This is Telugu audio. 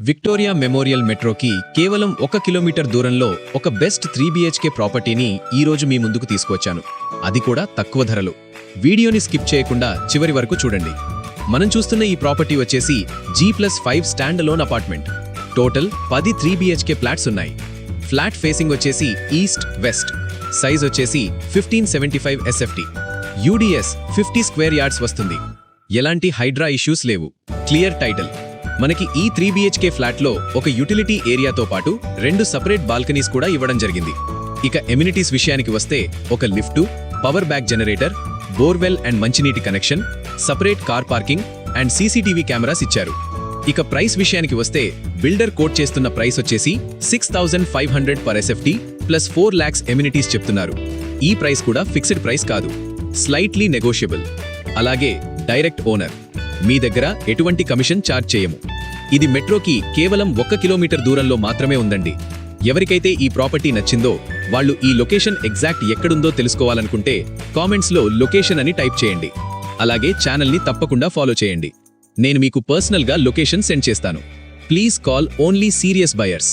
విక్టోరియా మెమోరియల్ మెట్రోకి కేవలం 1 కిలోమీటర్ దూరంలో ఒక బెస్ట్ 3 BHK ప్రాపర్టీని ఈరోజు మీ ముందుకు తీసుకువచ్చాను. అది కూడా తక్కువ ధరలో. వీడియోని స్కిప్ చేయకుండా చివరి వరకు చూడండి. మనం చూస్తున్న ఈ ప్రాపర్టీ వచ్చేసి G+5 stand alone apartment. Total 10 3 BHK flats ఉన్నాయి. ఫ్లాట్ ఫేసింగ్ వచ్చేసి ఈస్ట్ వెస్ట్. సైజ్ వచ్చేసి 1575 SFT. UDS 50 స్క్వేర్ యార్డ్స్ వస్తుంది. ఎలాంటి హైడ్రా ఇష్యూస్ లేవు. Clear title. మనకి ఈ 3 BHK ఫ్లాట్లో ఒక యూటిలిటీ ఏరియాతో పాటు 2 సపరేట్ బాల్కనీస్ కూడా ఇవ్వడం జరిగింది. ఇక ఎమ్యూనిటీస్ విషయానికి వస్తే ఒక lift, power back generator, borewell and మంచినీటి connection, separate car parking and CCTV cameras ఇచ్చారు. ఇక ప్రైస్ విషయానికి వస్తే బిల్డర్ కోట్ చేస్తున్న ప్రైస్ వచ్చేసి 6500 per SFT plus 4 lakhs amenities చెప్తున్నారు. ఈ ప్రైస్ కూడా ఫిక్స్డ్ ప్రైస్ కాదు, స్లైట్లీ నెగోషియబుల్. అలాగే డైరెక్ట్ ఓనర్, మీ దగ్గర ఎటువంటి కమిషన్ ఛార్జ్ చేయము. ఇది మెట్రోకి కేవలం 1 కిలోమీటర్ దూరంలో మాత్రమే ఉందండి. ఎవరికైతే ఈ ప్రాపర్టీ నచ్చిందో వాళ్ళు ఈ లొకేషన్ ఎగ్జాక్ట్ ఎక్కడుందో తెలుసుకోవాలనుకుంటే కామెంట్స్లో లొకేషన్ అని టైప్ చేయండి. అలాగే ఛానల్ని తప్పకుండా ఫాలో చేయండి. నేను మీకు పర్సనల్గా లొకేషన్ సెండ్ చేస్తాను. Please call only serious buyers.